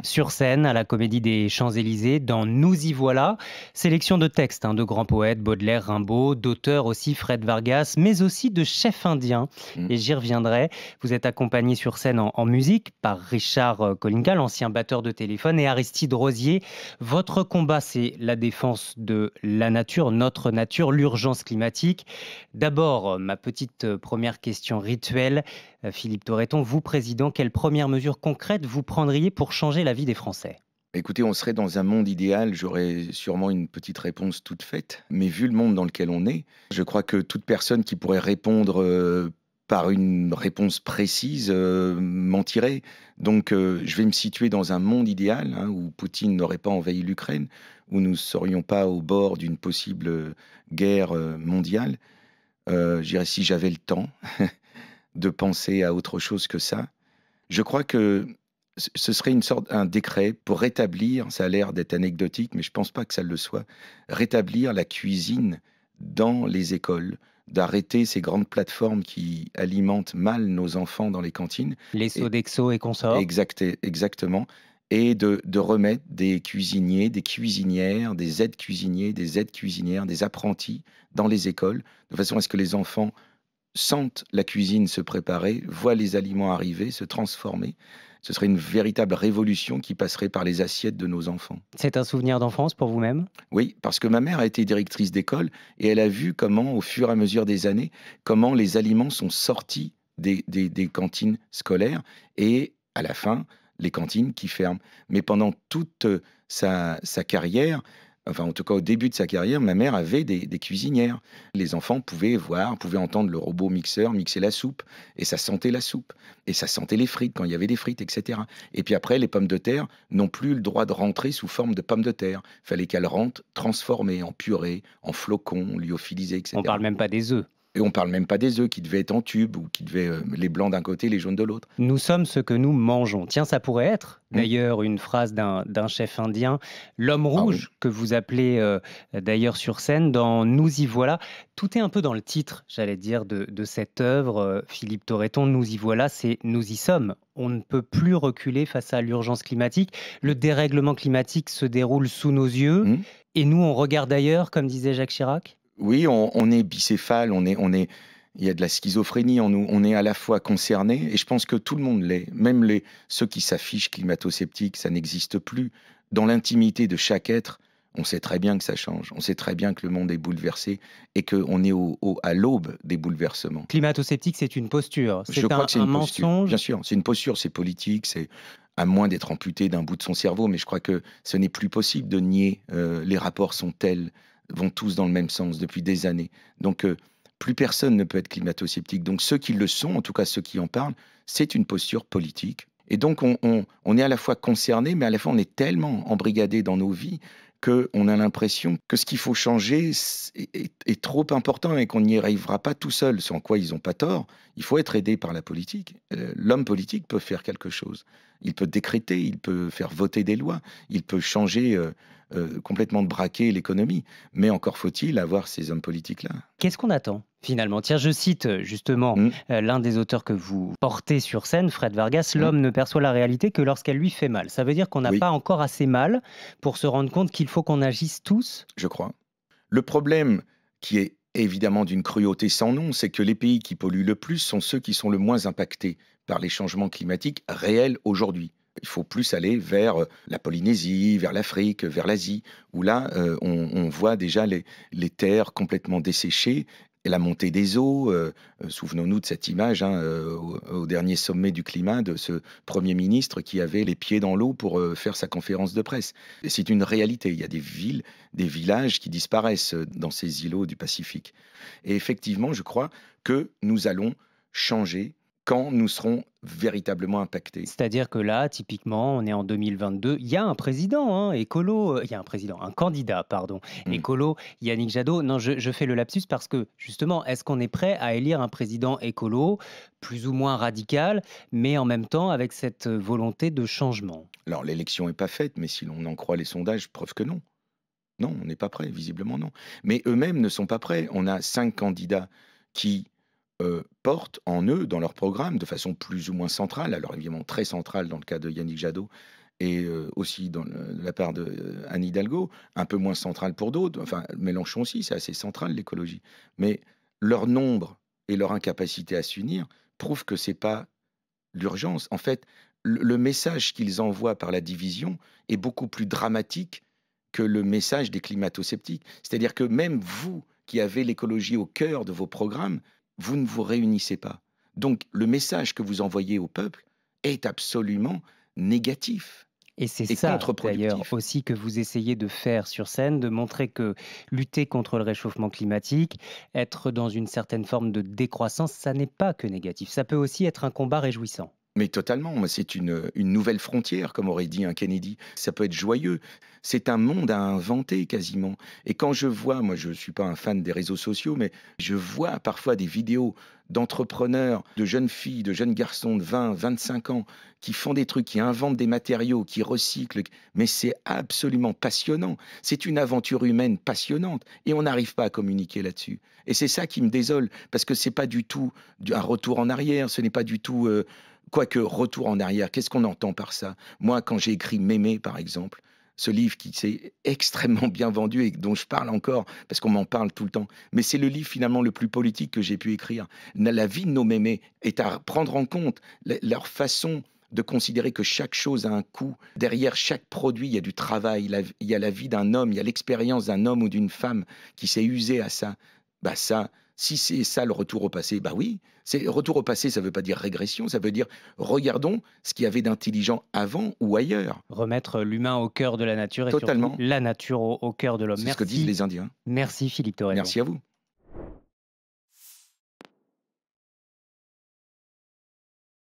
comprends. Sur scène, à la Comédie des Champs-Élysées, dans Nous y voilà, sélection de textes de grands poètes, Baudelaire, Rimbaud, d'auteurs aussi, Fred Vargas, mais aussi de chefs indiens. Mmh. Et j'y reviendrai. Vous êtes accompagné sur scène en musique par Richard Kolinka, l'ancien batteur de téléphone, et Aristide Rosier. Votre combat, c'est la défense de la nature, notre nature, l'urgence climatique. D'abord, ma petite première question rituelle. Philippe Torreton, vous, président, quelles premières mesures concrètes vous prendriez pour changer la vie des Français? Écoutez, on serait dans un monde idéal, j'aurais sûrement une petite réponse toute faite, mais vu le monde dans lequel on est, je crois que toute personne qui pourrait répondre, par une réponse précise, mentirait. Donc, je vais me situer dans un monde idéal, hein, où Poutine n'aurait pas envahi l'Ukraine, où nous ne serions pas au bord d'une possible, guerre, mondiale. Je dirais si j'avais le temps de penser à autre chose que ça. Je crois que ce serait un décret pour rétablir, ça a l'air d'être anecdotique, mais je pense pas que ça le soit, rétablir la cuisine dans les écoles, d'arrêter ces grandes plateformes qui alimentent mal nos enfants dans les cantines. Les Et Sodexo et consorts? exactement, et de remettre des cuisiniers, des cuisinières, des aides cuisiniers, des aides cuisinières, des apprentis dans les écoles, de façon à ce que les enfants sentent la cuisine se préparer, voient les aliments arriver, se transformer. Ce serait une véritable révolution qui passerait par les assiettes de nos enfants. C'est un souvenir d'enfance pour vous-même? Oui, parce que ma mère a été directrice d'école et elle a vu comment, au fur et à mesure des années, comment les aliments sont sortis des cantines scolaires et à la fin, les cantines qui ferment. Mais pendant toute sa carrière, enfin en tout cas au début de sa carrière, ma mère avait des cuisinières. Les enfants pouvaient voir, pouvaient entendre le robot mixeur mixer la soupe et ça sentait la soupe et ça sentait les frites quand il y avait des frites, etc. Et puis après, les pommes de terre n'ont plus le droit de rentrer sous forme de pommes de terre. Il fallait qu'elles rentrent transformées en purée, en flocons, lyophilisées, On etc. parle même pas des œufs. Et on parle même pas des œufs qui devaient être en tube ou qui devaient les blancs d'un côté, les jaunes de l'autre. Nous sommes ce que nous mangeons. Tiens, ça pourrait être Hmm. d'ailleurs une phrase d'un chef indien, l'homme Ah oui. rouge, que vous appelez d'ailleurs sur scène dans Nous y voilà. Tout est un peu dans le titre, j'allais dire, de cette œuvre. Philippe Torreton, Nous y voilà, c'est nous y sommes. On ne peut plus reculer face à l'urgence climatique. Le dérèglement climatique se déroule sous nos yeux Hmm. et nous, on regarde ailleurs, comme disait Jacques Chirac. Oui, on est bicéphale, il y a de la schizophrénie en nous. On est à la fois concerné, et je pense que tout le monde l'est. Même ceux qui s'affichent climato-sceptiques, ça n'existe plus. Dans l'intimité de chaque être, on sait très bien que ça change. On sait très bien que le monde est bouleversé et qu'on est à l'aube des bouleversements. Climato-sceptique, c'est une posture, Je c'est crois que c'est un une posture. mensonge. Bien sûr, c'est une posture, c'est politique, c'est à moins d'être amputé d'un bout de son cerveau, mais je crois que ce n'est plus possible de nier. Les rapports sont tels, vont tous dans le même sens depuis des années. Donc, plus personne ne peut être climato-sceptique. Donc, ceux qui le sont, en tout cas ceux qui en parlent, c'est une posture politique. Et donc, on est à la fois concerné, mais à la fois on est tellement embrigadé dans nos vies qu'on a l'impression que ce qu'il faut changer est trop important et qu'on n'y arrivera pas tout seul, sans quoi ils n'ont pas tort. Il faut être aidé par la politique. L'homme politique peut faire quelque chose. Il peut décréter, il peut faire voter des lois, il peut changer complètement de braquer l'économie. Mais encore faut-il avoir ces hommes politiques-là. Qu'est-ce qu'on attend finalement? Tiens, je cite justement Mmh, l'un des auteurs que vous portez sur scène, Fred Vargas, mmh, l'homme ne perçoit la réalité que lorsqu'elle lui fait mal. Ça veut dire qu'on n'a oui, pas encore assez mal pour se rendre compte qu'il faut qu'on agisse tous? je crois. Le problème, qui est évidemment d'une cruauté sans nom, c'est que les pays qui polluent le plus sont ceux qui sont le moins impactés par les changements climatiques réels aujourd'hui. Il faut plus aller vers la Polynésie, vers l'Afrique, vers l'Asie, où là, on voit déjà les terres complètement desséchées et la montée des eaux. Souvenons-nous de cette image, hein, au dernier sommet du climat, de ce Premier ministre qui avait les pieds dans l'eau pour faire sa conférence de presse. Et c'est une réalité. Il y a des villes, des villages qui disparaissent dans ces îlots du Pacifique. Et effectivement, je crois que nous allons changer quand nous serons véritablement impactés. C'est-à-dire que là, typiquement, on est en 2022, il y a un président écolo, il y a un président, un candidat, pardon, Mm. écolo, Yannick Jadot. Non, je fais le lapsus parce que justement, est-ce qu'on est prêt à élire un président écolo, plus ou moins radical, mais en même temps avec cette volonté de changement? Alors l'élection n'est pas faite, mais si l'on en croit les sondages, preuve que non. Non, on n'est pas prêt, visiblement non. Mais eux-mêmes ne sont pas prêts. On a 5 candidats qui portent en eux, dans leur programme, de façon plus ou moins centrale, alors évidemment très centrale dans le cas de Yannick Jadot, et aussi de la part de Anne Hidalgo, un peu moins centrale pour d'autres. Enfin, Mélenchon aussi, c'est assez central l'écologie. Mais leur nombre et leur incapacité à s'unir prouvent que c'est pas l'urgence. En fait, le message qu'ils envoient par la division est beaucoup plus dramatique que le message des climato-sceptiques. C'est-à-dire que même vous, qui avez l'écologie au cœur de vos programmes, vous ne vous réunissez pas. Donc, le message que vous envoyez au peuple est absolument négatif Et c'est et ça, d'ailleurs, contre-productif. aussi que vous essayez de faire sur scène, de montrer que lutter contre le réchauffement climatique, être dans une certaine forme de décroissance, ça n'est pas que négatif. Ça peut aussi être un combat réjouissant. Mais totalement, moi, c'est une nouvelle frontière, comme aurait dit un Kennedy. Ça peut être joyeux. C'est un monde à inventer quasiment. Et quand je vois, moi je ne suis pas un fan des réseaux sociaux, mais je vois parfois des vidéos d'entrepreneurs, de jeunes filles, de jeunes garçons de 20, 25 ans, qui font des trucs, qui inventent des matériaux, qui recyclent. Mais c'est absolument passionnant. C'est une aventure humaine passionnante. Et on n'arrive pas à communiquer là-dessus. Et c'est ça qui me désole, parce que c'est pas du tout un retour en arrière, ce n'est pas du tout... Quoique, retour en arrière, qu'est-ce qu'on entend par ça? Moi, quand j'ai écrit Mémé, par exemple, ce livre qui s'est extrêmement bien vendu et dont je parle encore, parce qu'on m'en parle tout le temps, mais c'est le livre finalement le plus politique que j'ai pu écrire. La vie de nos mémés est à prendre en compte leur façon de considérer que chaque chose a un coût. Derrière chaque produit, il y a du travail, il y a la vie d'un homme, il y a l'expérience d'un homme ou d'une femme qui s'est usé à ça. Bah ça, si c'est ça le retour au passé, bah oui, c'est retour au passé, ça ne veut pas dire régression, ça veut dire regardons ce qu'il y avait d'intelligent avant ou ailleurs. Remettre l'humain au cœur de la nature et surtout Totalement. la nature au cœur de l'homme. C'est ce que disent Merci, les Indiens. merci Philippe Torrejon. Merci à vous.